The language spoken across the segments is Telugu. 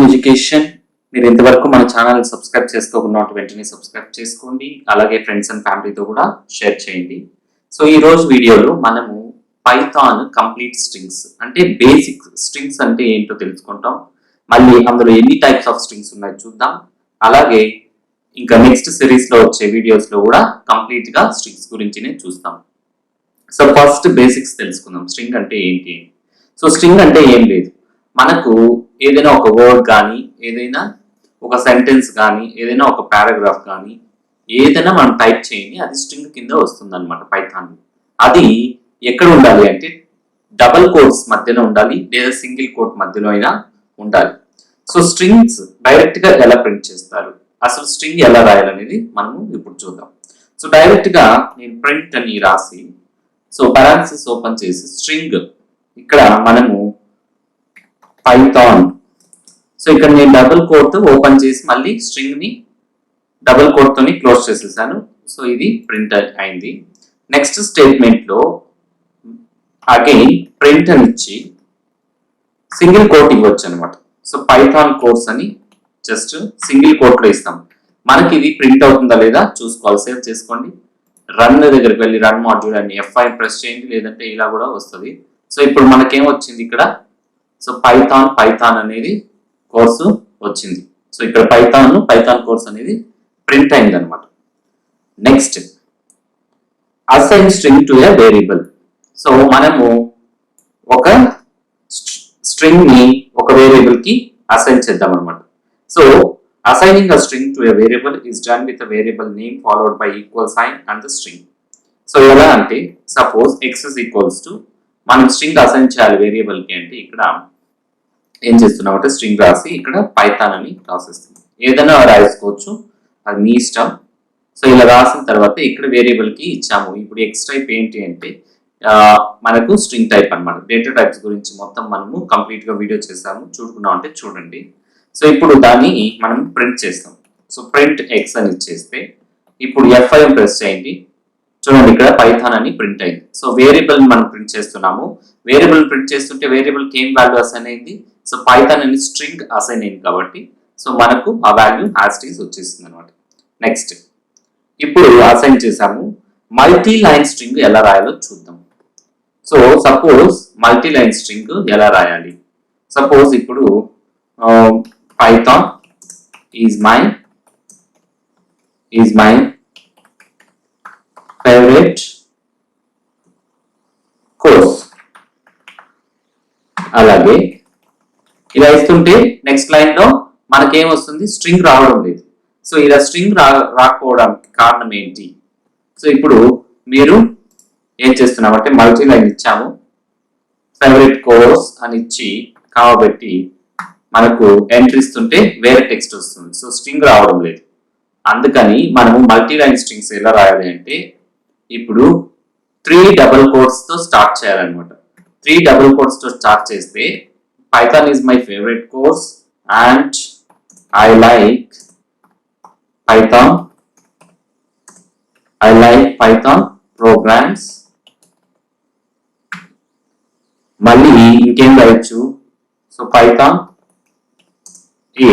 ఎడ్యుకేషన్. మీరు ఇంతవరకు మన ఛానల్ సబ్స్క్రైబ్ చేసుకోకున్నట్టు వెంటనే సబ్స్క్రైబ్ చేసుకోండి. అలాగే ఫ్రెండ్స్ అండ్ ఫ్యామిలీతో కూడా షేర్ చేయండి. సో ఈ రోజు వీడియోలో మనము పైథాన్ కంప్లీట్ స్ట్రింగ్స్ అంటే బేసిక్ స్ట్రింగ్స్ అంటే ఏంటో తెలుసుకుంటాం. మళ్ళీ అందులో ఎన్ని టైప్స్ ఆఫ్ స్ట్రింగ్స్ ఉన్నాయో చూద్దాం. అలాగే ఇంకా నెక్స్ట్ సిరీస్ లో వచ్చే వీడియోస్ లో కూడా కంప్లీట్ గా స్ట్రింగ్స్ గురించి చూస్తాం. సో ఫస్ట్ బేసిక్స్ తెలుసుకుందాం. స్ట్రింగ్ అంటే ఏంటి? సో స్ట్రింగ్ అంటే ఏం లేదు, మనకు ఏదైనా ఒక వర్డ్ కానీ, ఏదైనా ఒక సెంటెన్స్ కానీ, ఏదైనా ఒక పారాగ్రాఫ్ కానీ ఏదైనా మనం టైప్ చేయండి, అది స్ట్రింగ్ కింద వస్తుంది అనమాట పైథాన్. అది ఎక్కడ ఉండాలి అంటే డబుల్ కోట్స్ మధ్యలో ఉండాలి, లేదా సింగిల్ కోట్ మధ్యలో అయినా ఉండాలి. సో స్ట్రింగ్స్ డైరెక్ట్ గా ఎలా ప్రింట్ చేస్తారు, అసలు స్ట్రింగ్ ఎలా రాయాలనేది మనము ఇప్పుడు చూద్దాం. సో డైరెక్ట్ గా నేను ప్రింట్ అని రాసి, సో పారాంథసిస్ ఓపెన్ చేసి స్ట్రింగ్, ఇక్కడ మనము పైథాన్, సో ఇక్కడ నేను డబుల్ కోట్ ఓపెన్ చేసి మళ్ళీ స్ట్రింగ్ ని డబుల్ కోట్ తోని క్లోజ్ చేసేసాను. సో ఇది ప్రింట్ అయింది. నెక్స్ట్ స్టేట్మెంట్ లో అగైన్ ప్రింట్ అని ఇచ్చి సింగిల్ కోట్ ఇవ్వచ్చు అనమాట. సో పైథాన్ కోర్స్ అని జస్ట్ సింగిల్ కోట్ లో ఇస్తాం. మనకి ఇది ప్రింట్ అవుతుందా లేదా చూసుకోవాలి. సేవ్ చేసుకోండి. రన్ దగ్గరికి వెళ్ళి రన్ మాడ్యూల్ అని F5 ప్రెస్ చేయండి, లేదంటే ఇలా కూడా వస్తుంది. సో ఇప్పుడు మనకేం వచ్చింది ఇక్కడ, సో పైథాన్ అనేది కోర్సు వచ్చింది. సో ఇక్కడ పైథాన్ కోర్స్ అనేది ప్రింట్ అయింది అనమాట. Next assign string to a variable. So మనము ఒక స్ట్రింగ్ ని ఒక వేరియబుల్ కి అసైన్ చేద్దాం అనమాట. So assigning a string to a variable is done with a variable name followed by equal sign and the string. So ఎలా అంటే suppose x is equals to, మనం స్ట్రింగ్ అసైన్ చేయాలి వేరియబుల్ కి అంటే ఇక్కడ ఏం చేస్తున్నాం అంటే స్ట్రింగ్ రాసి ఇక్కడ పైథాన్ అని రాసేస్తుంది. ఏదైనా రాసుకోవచ్చు, అది మీ ఇష్టం. సో ఇలా రాసిన తర్వాత ఇక్కడ వేరియబుల్ కి ఇచ్చాము. ఇప్పుడు ఎక్స్ టైప్ ఏంటి అంటే మనకు స్ట్రింగ్ టైప్ అనమాట. డేటా టైప్స్ గురించి మొత్తం మనము కంప్లీట్ గా వీడియో చేసాము, చూడుకున్నాం అంటే చూడండి. సో ఇప్పుడు దాన్ని మనం ప్రింట్ చేస్తాం. సో ప్రింట్ ఎక్స్ అని ఇచ్చేస్తే ఇప్పుడు F5 ప్రెస్ చేయండి. చూడండి ఇక్కడ పైథాన్ అని ప్రింట్ అయింది. సో వేరియబుల్ మనం ప్రింట్ చేస్తున్నాము. వేరియబుల్ ప్రింట్ చేస్తుంటే వేరియబుల్ కి ఏం వాల్యూ అసైన్ అయింది, సో పైథాన్ అని స్ట్రింగ్ అసైన్ అయింది కాబట్టి సో మనకు ఆ వాల్యూ యాజ్ ఇట్ ఈస్ వచ్చేస్తుంది అనమాట. నెక్స్ట్ ఇప్పుడు అసైన్ చేసాము. మల్టీ లైన్ స్ట్రింగ్ ఎలా రాయాలో చూద్దాం. So suppose multi line string ఎలా రాయాలి, సపోజ్ ఇప్పుడు Python is my favorite course. అలాగే ఇలా ఇస్తుంటే నెక్స్ట్ లైన్ లో మనకేం వస్తుంది, స్ట్రింగ్ రావడం లేదు. సో ఇలా స్ట్రింగ్ రాకపోవడానికి కారణం ఏంటి? సో ఇప్పుడు మీరు ఏం చేస్తున్నామంటే మల్టీ లైన్ ఇచ్చాము, ఫేవరెట్ కోర్స్ అని ఇచ్చి కావబెట్టి మనకు ఎంట్రీ ఇస్తుంటే వేరే టెక్స్ట్ వస్తుంది. సో స్ట్రింగ్ రావడం లేదు. అందుకని మనము మల్టీ లైన్ స్ట్రింగ్స్ ఎలా రాయాలి అంటే ఇప్పుడు 3 డబుల్ కోట్స్ తో స్టార్ట్ చేయాలన్నమాట. 3 డబుల్ కోట్స్ తో స్టార్ట్ చేస్తే Python is my favourite course and I like Python programs. మళ్ళీ ఇంకేం రాయొచ్చు, so Python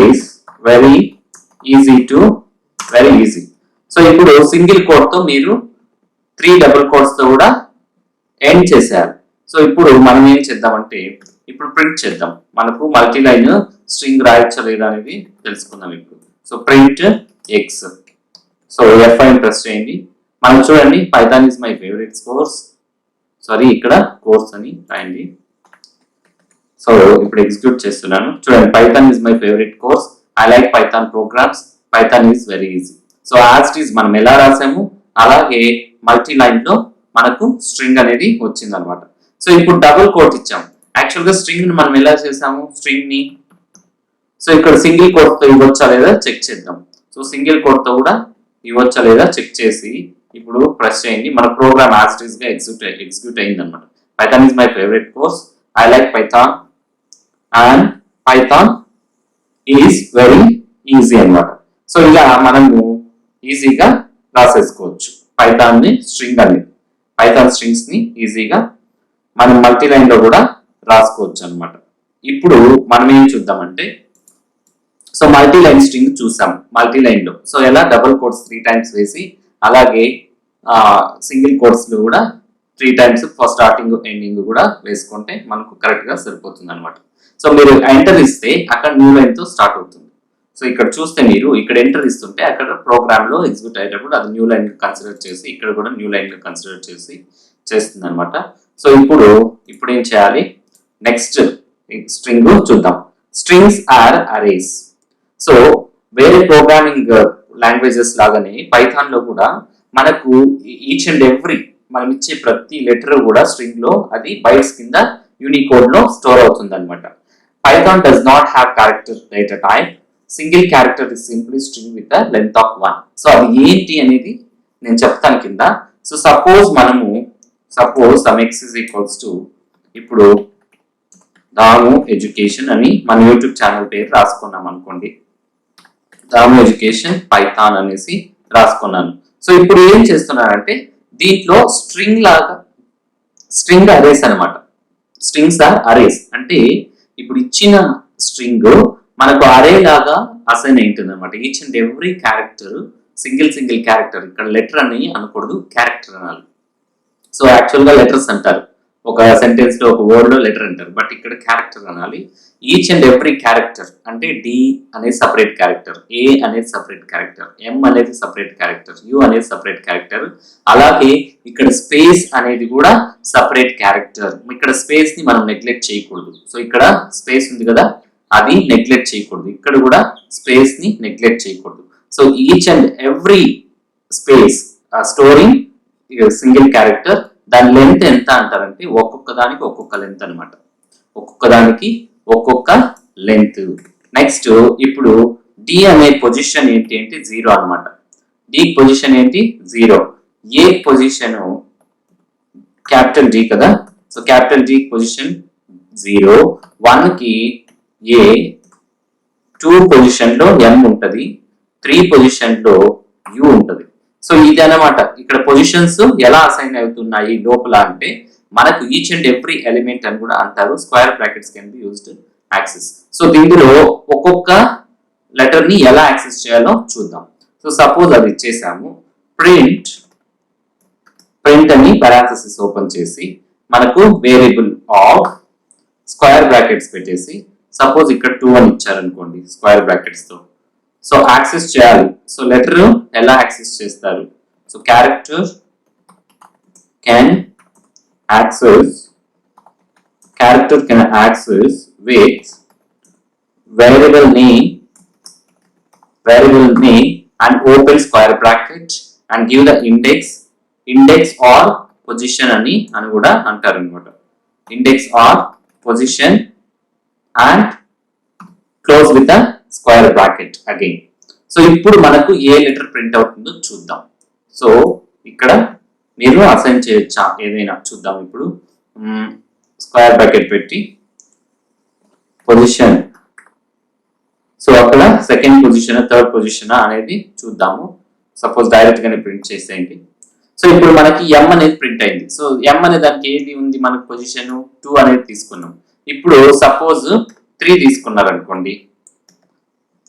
is very easy. So ఇప్పుడు సింగిల్ కోట్ తో మీరు 3 డబుల్ కోట్స్ తో కూడా ఎండ్ చేశారు. సో ఇప్పుడు మనం ఏం చేద్దామంటే ఇప్పుడు ప్రింట్ చేద్దాం. మనకు మల్టీ లైన్ స్ట్రింగ్ రాయొచ్చా లేదా అనేది తెలుసుకుందాం ఇప్పుడు. So print x, so F5 press చేయండి. మనం చూడండి Python is my favourite course, sorry ఇక్కడ కోర్స్ అని రాయండి. సో ఇప్పుడు ఎగ్జిక్యూట్ చేస్తున్నాను. చూడండి Python is my favourite course, I like Python programs, Python is very easy. So as it is మనం ఎలా రాసాము అలాగే మల్టీ లైన్ లో మనకు స్ట్రింగ్ అనేది వచ్చింది అనమాట. సో ఇప్పుడు డబుల్ కోట్ ఇచ్చాము. యాక్చువల్ గా స్ట్రింగ్ ని మనం ఎలా చేసాము, స్ట్రింగ్ ని సో ఇక్కడ సింగిల్ కోట్ తో ఇవ్వచ్చా లేదా చెక్ చేద్దాం. సో సింగిల్ కోట్ తో కూడా ఇవ్వచ్చా లేదా చెక్ చేసి ఇప్పుడు ప్రెస్ చేయండి. మన ప్రోగ్రామ్ యాజ్ ఇట్ ఈజ్ గా ఎగ్జిక్యూట్ అయింది అనమాట. Python is my favourite course, I like Python and Python is very easy అనమాట. సో ఇలా మనము ఈజీగా రాసేసుకోవచ్చు పైథాన్ స్ట్రింగ్స్ ని ఈజీగా మనం మల్టీ లైన్ లో కూడా రాసుకోవచ్చు అనమాట. ఇప్పుడు మనం ఏం చూద్దామంటే సో మల్టీ లైన్ స్ట్రింగ్ చూసాం మల్టీ లైన్ లో. సో ఎలా డబుల్ కోట్స్ 3 టైమ్స్ వేసి అలాగే సింగిల్ కోట్స్ లో కూడా 3 టైమ్స్ స్టార్టింగ్ ఎండింగ్ కూడా వేసుకుంటే మనకు కరెక్ట్ గా సరిపోతుంది అనమాట. సో మీరు ఎంటర్ ఇస్తే అక్కడ న్యూ లైన్ తో స్టార్ట్ అవుతుంది. సో ఇక్కడ చూస్తే మీరు ఇక్కడ ఎంటర్ ఇస్తుంటే అక్కడ ప్రోగ్రామ్ లో ఎగ్జిక్యూట్ అయ్యేటప్పుడు అది న్యూ లైన్ కన్సిడర్ చేసి ఇక్కడ కూడా న్యూ లైన్ కన్సిడర్ చేసి చేస్తుంది అనమాట. సో ఇప్పుడు ఏం చేయాలి, నెక్స్ట్ స్ట్రింగ్ చూద్దాం. Strings are arrays. సో వేరే ప్రోగ్రామింగ్ లాంగ్వేజెస్ లాగానే పైథాన్ లో కూడా మనకు ఈచ్ అండ్ ఎవ్రీ మనం ఇచ్చే ప్రతి లెటర్ కూడా స్ట్రింగ్ లో అది బైట్స్ కింద యూనికోడ్ లో స్టోర్ అవుతుంది అనమాట. Python does not have character data type. Single character is simply string with length of 1. So అది ఏంటి అనేది నేను చెప్తాను కింద. So suppose some x is equals to ఇప్పుడు దాము ఎడ్యుకేషన్ అని మన యూట్యూబ్ ఛానల్ పేరు రాసుకున్నాం అనుకోండి. దాము ఎడ్యుకేషన్ పైథాన్ అనేసి రాసుకున్నాను. సో ఇప్పుడు ఏం చేస్తున్నానంటే దీంట్లో స్ట్రింగ్ అరేస్ అనమాట. స్ట్రింగ్స్ ఆర్ అరేస్ అంటే ఇప్పుడు ఇచ్చిన స్ట్రింగ్ మనకు అరే లాగా అసైన్ అవుతుంది అనమాట. Each and every character single character, ఇక్కడ లెటర్ అని అనకూడదు క్యారెక్టర్ అనాలి. సో యాక్చువల్ గా లెటర్స్ అంటారు, ఒక సెంటెన్స్ లో ఒక వర్డ్ లో లెటర్ అంటారు, బట్ ఇక్కడ క్యారెక్టర్ అనాలి. ఈచ్ అండ్ ఎవ్రీ క్యారెక్టర్ అంటే డి అనేది సపరేట్ క్యారెక్టర్, ఏ అనేది సపరేట్ క్యారెక్టర్, ఎం అనేది సపరేట్ క్యారెక్టర్, యు అనేది సపరేట్ క్యారెక్టర్. అలాగే ఇక్కడ స్పేస్ అనేది కూడా సపరేట్ క్యారెక్టర్. ఇక్కడ స్పేస్ ని మనం నెగ్లెక్ట్ చేయకూడదు. సో ఇక్కడ స్పేస్ ఉంది కదా, అది నెగ్లెక్ట్ చేయకూడదు. ఇక్కడ కూడా స్పేస్ ని నెగ్లెక్ట్ చేయకూడదు. So each and every space storing single character. దాని లెంత్ ఎంత అంటారంటే ఒక్కొక్క దానికి ఒక్కొక్క లెంత్ అనమాట, ఒక్కొక్క దానికి ఒక్కొక్క లెంత్. నెక్స్ట్ ఇప్పుడు డి అనే పొజిషన్ ఏంటి అంటే 0 అనమాట. డి పొజిషన్ ఏంటి 0. ఏ పొజిషన్ క్యాపిటల్ డి కదా, సో క్యాపిటల్ డి పొజిషన్ 0. 1 కి ఏ, 2 పొజిషన్ లో ఎం ఉంటది, 3 పొజిషన్ లో యు ఉంటది. సో ఇది అనమాట ఇక్కడ పొజిషన్స్ ఎలా అసైన్ అవుతున్నాయి లోపల అంటే మనకు ఈచ్ అండ్ ఎవ్రీ ఎలిమెంట్ అని కూడా అంటారు. Square brackets can be used access. So దీనిలో ఒక్కొక్క లెటర్ ని ఎలా యాక్సెస్ చేయాలో చూద్దాం. సో సపోజ్ అది ఇచ్చేసాము, ప్రింట్ అని పారాంథసిస్ ఓపెన్ చేసి మనకు వేరియబుల్ ఆఫ్ స్క్వేర్ బ్రాకెట్స్ పెట్టేసి సపోజ్ ఇక్కడ 2 అని ఇచ్చారనుకోండి స్క్వేర్ బ్రాకెట్స్ తో. సో యాక్సెస్ చేయాలి. సో లెటర్ ఎలా యాక్సెస్ చేస్తారు? So character can access with variable name and open square bracket and give the index or position అని కూడా అంటారు అన్నమాట. Index or position and close with the square bracket again. So ఇప్పుడు మనకు ఏ లెటర్ ప్రింట్ అవుతుందో చూద్దాం. సో ఇక్కడ మీరు అసైన్ చేయొచ్చా ఏదైనా చూద్దాం. ఇప్పుడు స్క్వేర్ బ్రాకెట్ పెట్టి పొజిషన్, సో అక్కడ సెకండ్ పొజిషన్ థర్డ్ పొజిషన్ అనేది చూద్దాము. సపోజ్ డైరెక్ట్ గానే ప్రింట్ చేసేయండి. సో ఇప్పుడు మనకి ఎం అనేది ప్రింట్ అయింది. సో ఎం అనే దానికి ఏది ఉంది మనకు పొజిషన్ 2 అనేది తీసుకున్నాం. ఇప్పుడు సపోజ్ 3 తీసుకున్నారు అనుకోండి,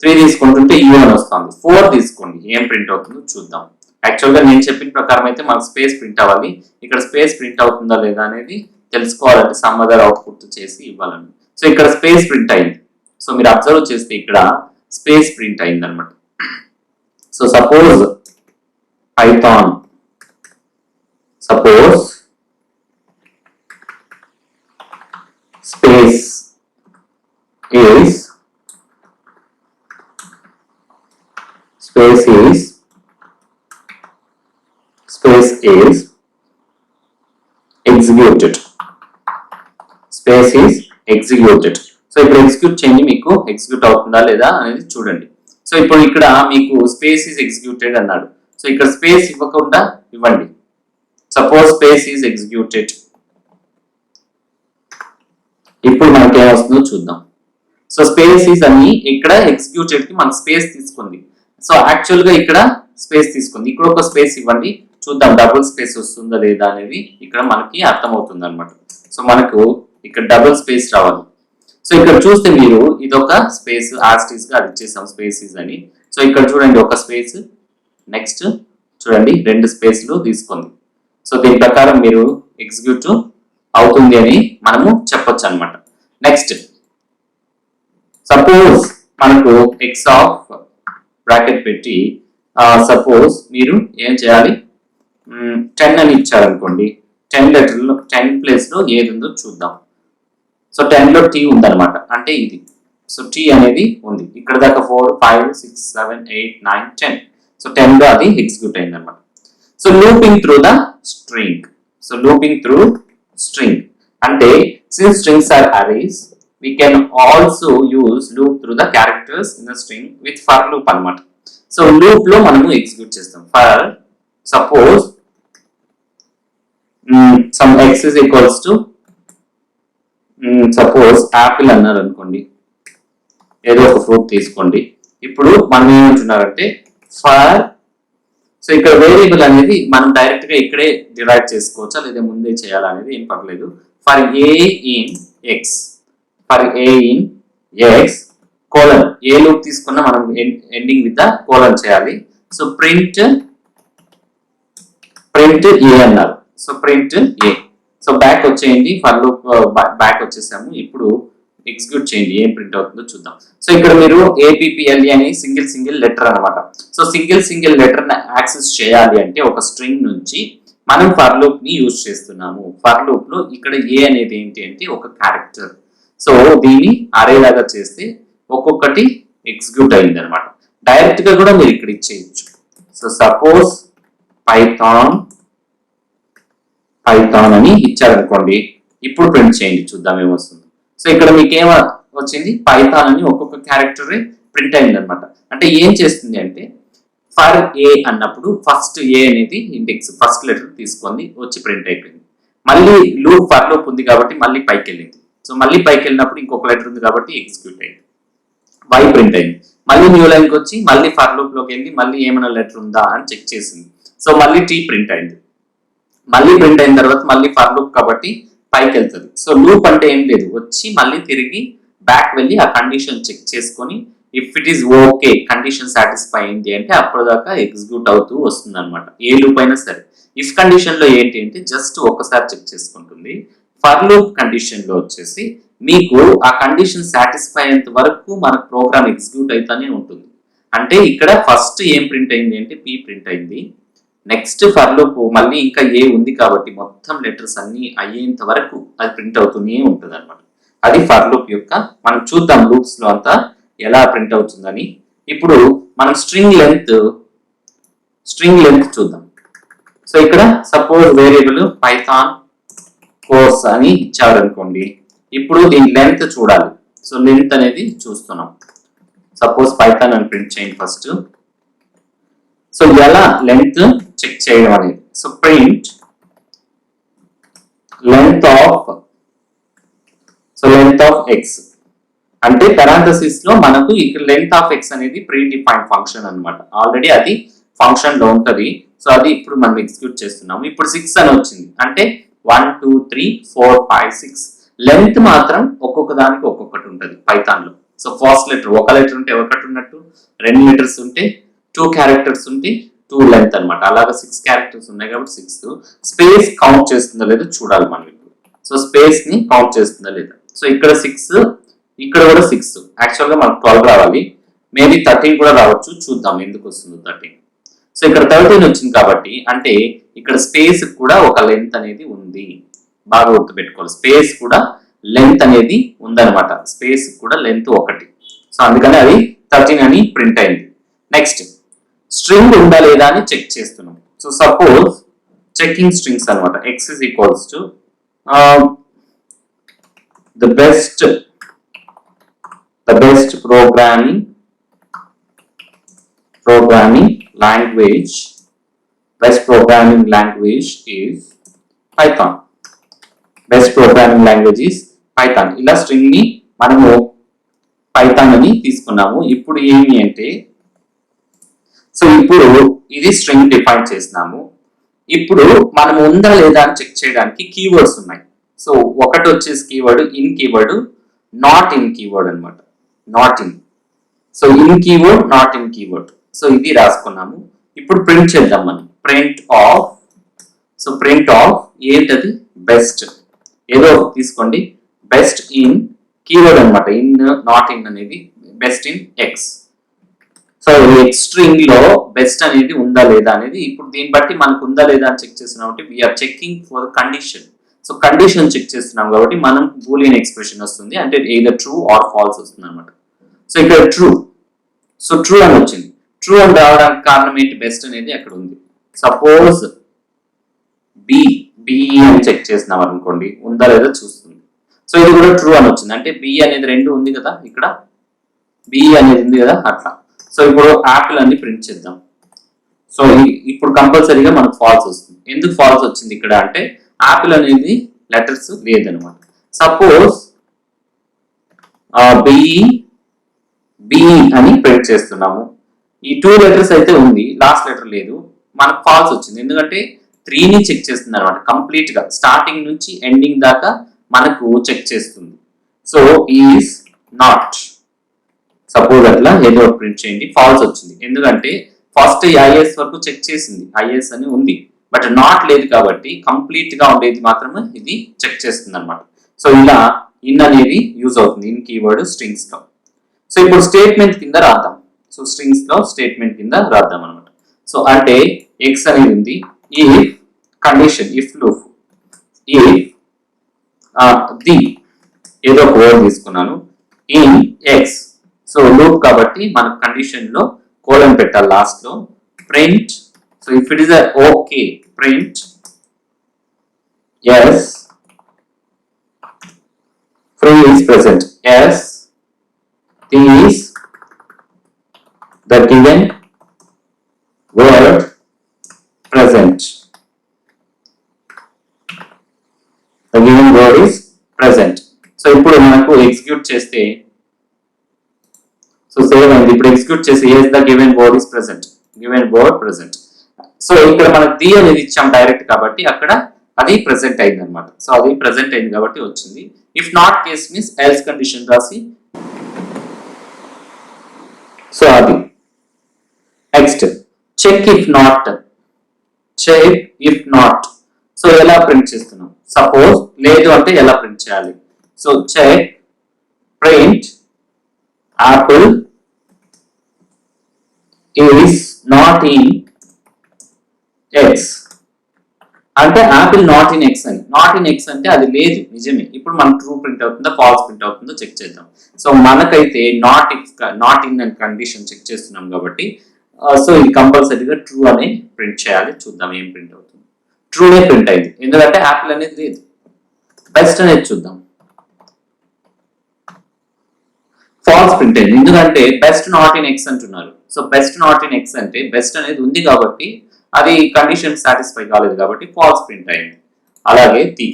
3 తీసుకుంటుంటే యూ అని వస్తుంది. 4 తీసుకోండి, ఏం ప్రింట్ అవుతుందో చూద్దాం. యాక్చువల్ గా నేను చెప్పిన ప్రకారం అయితే మనకు స్పేస్ ప్రింట్ అవ్వాలి. ఇక్కడ స్పేస్ ప్రింట్ అవుతుందా లేదా అనేది తెలుసుకోవాలంటే సమ్ అదర్ అవుట్పుట్ చేసి ఇవ్వాలండి. సో ఇక్కడ స్పేస్ ప్రింట్ అయింది. సో మీరు అబ్జర్వ్ చేస్తే ఇక్కడ స్పేస్ ప్రింట్ అయింది అనమాట. So suppose Python space is executed. Space is executed. So ఇప్పుడు ఎగ్జిక్యూట్ చేయండి, మీకు ఎగ్జిక్యూట్ అవుతుందా లేదా అనేది చూడండి. సో ఇప్పుడు ఇక్కడ మీకు స్పేస్ ఈజ్ ఎగ్జిక్యూటెడ్ అన్నాడు. సో ఇక్కడ స్పేస్ ఇవ్వకుండా ఇవ్వండి. Suppose space is executed. ఇప్పుడు మనకి ఏమొస్తుందో చూద్దాం. సో స్పేస్ ఈజ్ అని ఇక్కడ ఎగ్జిక్యూటెడ్ కి మనకు స్పేస్ తీసుకుంది. సో యాక్చువల్ గా ఇక్కడ స్పేస్ తీసుకుంది. ఇక్కడ ఒక స్పేస్ ఇవ్వండి చూద్దాం డబుల్ స్పేస్ వస్తుందా లేదా అనేది ఇక్కడ మనకి అర్థమవుతుంది అనమాట. సో మనకు ఇక్కడ డబుల్ స్పేస్ రావాలి. సో ఇక్కడ చూస్తే మీరు ఇదొక స్పేస్ ఆర్టిస్ట్ గా అది ఇచ్చేసాం స్పేసెస్ అని. సో ఇక్కడ చూడండి ఒక స్పేస్, నెక్స్ట్ చూడండి 2 స్పేస్లు తీసుకుంది. సో దీని ప్రకారం మీరు ఎగ్జిక్యూట్ అవుతుంది అని మనము చెప్పొచ్చు అనమాట. నెక్స్ట్ సపోజ్ మనకు ఎక్స్ ఆఫ్ బ్రాకెట్ పెట్టి సపోజ్ మీరు ఏం చేయాలి, 10 అని ఇచ్చారనుకోండి. 10 లెటర్లో 10 ప్లేస్ లో ఏది ఉందో చూద్దాం. సో 10 లో టీ ఉందన్నమాట, అంటే ఇది. సో టీ అనేది ఉంది. ఇక్కడ దాకా 4 5 6 7 8 9 10. సో 10 లో అది ఎగ్జిక్యూట్ అయింది అనమాట. So looping through the string. So looping through string అంటే since strings are arrays we can also use loop through the characters in the string with for loop అన్నమాట. సో లూప్ లో మనము ఎగ్జిక్యూట్ చేస్తాం. For suppose some x is equals to suppose Apple అన్నారు అనుకోండి, ఏదో ఒక ఫ్రూట్ తీసుకోండి. ఇప్పుడు మనం ఏమంటున్నారంటే ఫర్, సో ఇక్కడ వేరియబుల్ అనేది మనం డైరెక్ట్ గా ఇక్కడే డిరైవ్ చేసుకోవచ్చా లేదా ముందే చేయాలనేది ఏం పర్లేదు. For a in X, for a in X colon, A loop తీసుకున్నా మనం ఎండింగ్ విత్ ద కోలన్ చేయాలి. సో ప్రింట్ ఏ అన్నారు. సో ప్రింట్ ఏ. సో బ్యాక్ వచ్చేయండి, ఫర్ లూప్ బ్యాక్ వచ్చేసాము. ఇప్పుడు ఎగ్జిక్యూట్ చేయండి, ఏం ప్రింట్ అవుతుందో చూద్దాం. సో ఇక్కడ మీరు ఏపీపీఎల్ఈ అని సింగిల్ లెటర్ అనమాట. సో సింగిల్ లెటర్ యాక్సెస్ చేయాలి అంటే ఒక స్ట్రింగ్ నుంచి మనం ఫర్ లూప్ ని యూజ్ చేస్తున్నాము. ఫర్ లూప్ లో ఇక్కడ ఏ అనేది ఏంటి అంటే ఒక క్యారెక్టర్. సో దీన్ని అరే లాగా చేస్తే ఒక్కొక్కటి ఎగ్జిక్యూట్ అయింది అనమాట. డైరెక్ట్ గా కూడా మీరు ఇక్కడ ఇచ్చేయచ్చు. సో సపోజ్ పైథాన్ అని ఇచ్చారనుకోండి. ఇప్పుడు ప్రింట్ చేయండి, చూద్దాం ఏమొస్తుంది. సో ఇక్కడ మీకు ఏం వచ్చింది, పైథాన్ అని ఒక్కొక్క క్యారెక్టర్ ప్రింట్ అయింది అనమాట. అంటే ఏం చేస్తుంది అంటే ఫర్ ఏ అన్నప్పుడు ఫస్ట్ ఏ అనేది ఇండెక్స్ ఫస్ట్ లెటర్ తీసుకొని వచ్చి ప్రింట్ అయిపోయింది. మళ్ళీ లూప్ ఫర్ లూప్ ఉంది కాబట్టి మళ్ళీ పైకి వెళ్ళింది. సో మళ్ళీ పైకి వెళ్ళినప్పుడు ఇంకొక లెటర్ ఉంది కాబట్టి ఎగ్జిక్యూట్ అయింది, వై ప్రింట్ అయింది. మళ్ళీ న్యూ లైన్కి వచ్చి మళ్ళీ ఫర్ లూప్ లోకి వెళ్ళి మళ్ళీ ఏమైనా లెటర్ ఉందా అని చెక్ చేసింది. సో మళ్ళీ టీ ప్రింట్ అయింది. మళ్ళీ ప్రింట్ అయిన తర్వాత మళ్ళీ ఫర్ లూప్ కాబట్టి పైకి వెళ్తుంది. సో లూప్ అంటే ఏం లేదు, వచ్చి మళ్ళీ తిరిగి బ్యాక్ వెళ్ళి ఆ కండిషన్ చెక్ చేసుకొని if it is okay, condition satisfy అయింది అంటే అప్పటిదాకా ఎగ్జిక్యూట్ అవుతూ వస్తుంది అనమాట. ఏ లూప్ అయినా సరే. ఇఫ్ కండిషన్ లో ఏంటి అంటే జస్ట్ ఒక్కసారి చెక్ చేసుకుంటుంది. ఫర్ లూప్ కండిషన్ లో వచ్చేసి మీకు ఆ కండిషన్ సాటిస్ఫై అయ్యేంత వరకు మన ప్రోగ్రామ్ ఎగ్జిక్యూట్ అవుతానే ఉంటుంది. అంటే ఇక్కడ ఫస్ట్ ఏం ప్రింట్ అయింది అంటే పి ప్రింట్ అయింది. నెక్స్ట్ ఫర్ లూప్ మళ్ళీ ఇంకా ఏ ఉంది కాబట్టి మొత్తం లెటర్స్ అన్ని అయ్యేంత వరకు అది ప్రింట్ అవుతూనే ఉంటుంది అనమాట. అది ఫర్ లూప్ యొక్క, మనం చూద్దాం లూప్స్ లో అంతా ఎలా ప్రింట్ అవుతుందని. ఇప్పుడు మనం స్ట్రింగ్ లెంత్ చూద్దాం. సో ఇక్కడ సపోజ్ వేరియబుల్ పైథాన్ కోర్స్ అని ఇచ్చారనుకోండి. ఇప్పుడు దీని లెంత్ చూడాలి. సో లెంత్ అనేది చూస్తున్నాం. సపోజ్ పైథాన్ అని ప్రింట్ చేయండి ఫస్ట్. సో ఎలా లెంత్ చెక్ చేయడం అనేది. So print length of X అంటే పారాంథసిస్ లో మనకు ఇక్కడ లెంత్ ఆఫ్ ఎక్స్ అనేది ప్రీ డిఫైన్డ్ ఫంక్షన్ అనమాట. ఆల్రెడీ అది ఫంక్షన్ లో ఉంటది. సో అది ఇప్పుడు మనం ఎగ్జిక్యూట్ చేస్తున్నాము. ఇప్పుడు 6 అని వచ్చింది అంటే 1 2 3 4 5 6. లెంత్ మాత్రం ఒక్కొక్క దానికి ఒక్కొక్కటి ఉంటుంది పైథాన్ లో. సో ఫస్ట్ లెటర్ ఒక లెటర్ ఉంటే ఒకటి ఉన్నట్టు, 2 లెటర్స్ ఉంటే 2 క్యారెక్టర్స్ ఉంటే 2 లెంత్ అనమాట. అలాగా 6 క్యారెక్టర్స్ ఉన్నాయి కాబట్టి 6. స్పేస్ కౌంట్ చేస్తుందా లేదా చూడాలి మనం ఇప్పుడు. సో స్పేస్ ని కౌంట్ చేస్తుందా లేదా. సో ఇక్కడ 6, ఇక్కడ కూడా 6. యాక్చువల్ గా మనకు 12 రావాలి, మేబీ 13 కూడా రావచ్చు. చూద్దాం ఎందుకు వస్తుందో 13. సో ఇక్కడ 13 వచ్చింది కాబట్టి అంటే ఇక్కడ స్పేస్ కూడా ఒక లెంత్ అనేది ఉంది. బాగా గుర్తుపెట్టుకోవాలి, స్పేస్ కూడా లెంత్ అనేది ఉందన్నమాట. స్పేస్ కూడా లెంత్ 1. సో అందుకని అది 13 అని ప్రింట్ అయింది. నెక్స్ట్ స్ట్రింగ్ ఉందా లేదా అని చెక్ చేస్తున్నాం. సో సపోజ్ చెకింగ్ స్ట్రింగ్స్ అనమాట. X is equals to the best programming language is Python. Best programming language is Python. ఇలా స్ట్రింగ్ ని మనము పైథాన్ అని తీసుకున్నాము. ఇప్పుడు ఏమి అంటే, సో ఇప్పుడు ఇది స్ట్రింగ్ డిఫైన్ చేసినాము. ఇప్పుడు మనం ఉందా లేదా అని చెక్ చేయడానికి కీవర్డ్స్ ఉన్నాయి. సో ఒకటి వచ్చేసి keyword in keyword, not in keyword అనమాట, not in. So in keyword, not in keyword. So ఇది రాసుకున్నాము. ఇప్పుడు ప్రింట్ చేద్దాం మనం. Print of, so print of ఏంటది, బెస్ట్. ఏదో తీసుకోండి, బెస్ట్ ఇన్ కీవర్డ్ అనమాట. ఇన్ నాట్ ఇన్ అనేది best in x. So x string లో బెస్ట్ అనేది ఉందా లేదా అనేది ఇప్పుడు దీన్ని బట్టి మనకు ఉందా లేదా అని చెక్ చేస్తున్నాం కాబట్టి we're checking for condition. So condition check చేస్తున్నాం కాబట్టి మనం బూలియన్ ఎక్స్ప్రెషన్ వస్తుంది, అంటే ఏదర్ ట్రూ ఆర్ ఫాల్స్ వస్తుంది అనమాట. సో ఇక్కడ ట్రూ, సో ట్రూ అని వచ్చింది. ట్రూ అని రావడానికి కారణం ఏంటి, బెస్ట్ అనేది అక్కడ ఉంది. సపోజ్ బి అని చెక్ చేసినాం అనుకోండి, ఉందా లేదా చూస్తుంది. సో ఇది కూడా ట్రూ అని వచ్చింది, అంటే బి అనేది రెండు ఉంది కదా, ఇక్కడ బి అనేది ఉంది కదా అట్లా. సో ఇప్పుడు యాపిల్ అని ప్రింట్ చేద్దాం. సో ఇప్పుడు కంపల్సరీగా మనకు ఫాల్స్ వస్తుంది. ఎందుకు ఫాల్స్ వచ్చింది ఇక్కడ అంటే యాపిల్ అనేది లెటర్స్ లేదనమాట. సపోజ్ బి అని ప్రింట్ చేస్తున్నాము, ఈ 2 లెటర్స్ అయితే ఉంది, లాస్ట్ లెటర్ లేదు, మనకు ఫాల్స్ వచ్చింది. ఎందుకంటే 3ని చెక్ చేస్తుంది అనమాట, కంప్లీట్ గా స్టార్టింగ్ నుంచి ఎండింగ్ దాకా మనకు చెక్ చేస్తుంది. సో ఈజ్ నాట్, సపోజ్ అట్లా ఏదో ప్రింట్ చేయండి, ఫాల్స్ వచ్చింది. ఎందుకంటే ఫస్ట్ ఐఎస్ వరకు చెక్ చేసింది, ఐఎస్ అని ఉంది, బట్ నాట్ లేదు కాబట్టి కంప్లీట్ గా ఉండేది మాత్రమే ఇది చెక్ చేస్తుంది అనమాట. సో ఇలా ఇన్ అనేది యూజ్ అవుతుంది ఇన్ కీవర్డ్ స్ట్రింగ్స్ లో. సో ఇప్పుడు స్టేట్మెంట్ కింద రాద్దాం. సో స్ట్రింగ్స్ లో స్టేట్మెంట్ కింద రాద్దాం అనమాట. సో అంటే ఎక్స్ అనేది ఉంది, ఈ కండిషన్ ఇఫ్ లూప్, ఈ ది ఏదో ఒక వర్డ్ తీసుకున్నాను, ఇన్ ఎక్స్. సో లూప్ కాబట్టి మన కండిషన్ లో కోలన్ పెట్టాలి లాస్ట్ లో. Print, so if it is okay, print s free is present, yes is the given word present, the given word is present. So ఇప్పుడు మనకు ఎగ్జిక్యూట్ చేస్తే, సో సేవ్ అయింది. ఇప్పుడు ఎగ్జిక్యూట్ చేసి yes the given word is present, given word present. So ఇక్కడ మనకు ది అనేది ఇచ్చాం డైరెక్ట్ కాబట్టి అక్కడ అది ప్రెసెంట్ అయింది అనమాట. సో అది ప్రెసెంట్ అయింది కాబట్టి వచ్చింది. If not case means else condition రాసి, సో అది. Next check if not, check if not. So ఎలా ప్రింట్ చేస్తున్నాం, సపోజ్ లేదు అంటే ఎలా ప్రింట్ చేయాలి. So check print apple is not in x, అంటే యాపిల్ నాట్ ఇన్ ఎక్స్ అని. నాట్ ఇన్ ఎక్స్ అంటే అది లేదు, నిజమే. ఇప్పుడు మనం ట్రూ ప్రింట్ అవుతుందో ఫాల్స్ ప్రింట్ అవుతుందో చెక్ చేద్దాం. సో మనకైతే నాట్ ఇన్ అని కండిషన్ చెక్ చేస్తున్నాం కాబట్టి సో ఇది కంపల్సరీగా ట్రూ అని ప్రింట్ చేయాలి. చూద్దాం ఏం ప్రింట్ అవుతుంది. ట్రూనే ప్రింట్ అయింది, ఎందుకంటే యాపిల్ అనేది లేదు. బెస్ట్ అనేది చూద్దాం, ఫాల్స్ ప్రింట్ అయింది, ఎందుకంటే బెస్ట్ నాట్ ఇన్ ఎక్స్ అంటున్నారు. So best not in x అంటే బెస్ట్ అనేది ఉంది కాబట్టి అది కండిషన్ సాటిస్ఫై కాలేదు కాబట్టి ఫాల్స్ ప్రింట్ అయింది. అలాగే ది,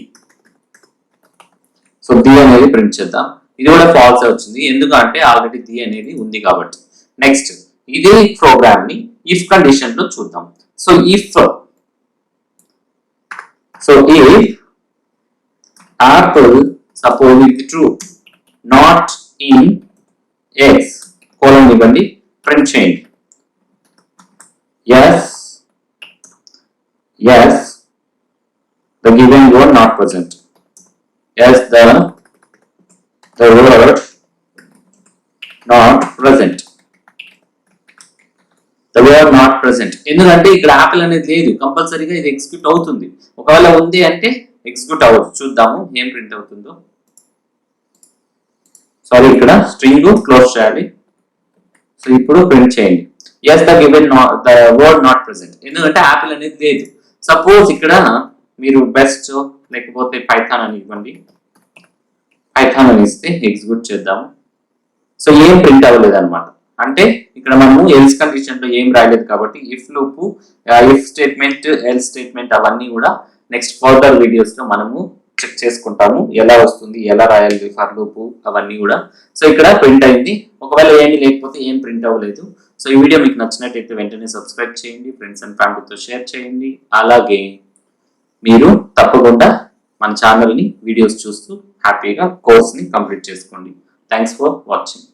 సో ది అనేది ప్రింట్ చేద్దాం. ఇది కూడా ఫాల్స్ వచ్చింది, ఎందుకంటే ఆల్రెడీ ది అనేది ఉంది కాబట్టి. నెక్స్ట్ ఇదే ప్రోగ్రామ్ ని ఇఫ్ కండిషన్ లో చూద్దాం. సో ఇఫ్ యాపిల్ సపోజ్ ఇది true, not in X, colon ఇవ్వండి, ప్రింట్ చేయండి. Yes, the given word not present. Yes, the word not present. The word not present. ఎందుకంటే ఇక్కడ యాపిల్ అనేది లేదు, కంపల్సరీగా ఇది ఎగ్జిక్యూట్ అవుతుంది. ఒకవేళ ఉంది అంటే ఎగ్జిక్యూట్ అవ్వదు. చూద్దాము ఏం ప్రింట్ అవుతుందో. సారీ, ఇక్కడ స్ట్రింగ్ క్లోజ్ చేయాలి. సో ఇప్పుడు ప్రింట్ చేయండి. Yes, the given the word not present. ఎందుకంటే యాపిల్ అనేది లేదు. సపోజ్ ఇక్కడ మీరు బెస్ట్ లేకపోతే పైథాన్ అని ఇవ్వండి, పైథాన్ అని ఇస్తే ఎగ్జిక్యూట్ చేద్దాము. సో ఏం ప్రింట్ అవ్వలేదు అనమాట, అంటే ఇక్కడ మనము ఎల్స్ కండిషన్ లో ఏం రాయలేదు కాబట్టి if loop, if statement, else statement అవన్నీ కూడా నెక్స్ట్ ఫర్దర్ వీడియోస్ లో మనము చెక్ చేసుకుంటాము, ఎలా వస్తుంది, ఎలా రాయాలి ఫర్ లూప్ అవన్నీ కూడా. సో ఇక్కడ ప్రింట్ అయింది. ఒకవేళ ఏమీ లేకపోతే ఏం ప్రింట్ అవ్వలేదు. సో ఈ వీడియో మీకు నచ్చినట్టయితే వెంటనే సబ్స్క్రైబ్ చేయండి, ఫ్రెండ్స్ అండ్ ఫ్యామిలీతో షేర్ చేయండి. అలాగే మీరు తప్పకుండా మన ఛానల్ని వీడియోస్ చూస్తూ హ్యాపీగా కోర్స్ని కంప్లీట్ చేసుకోండి. Thanks for watching.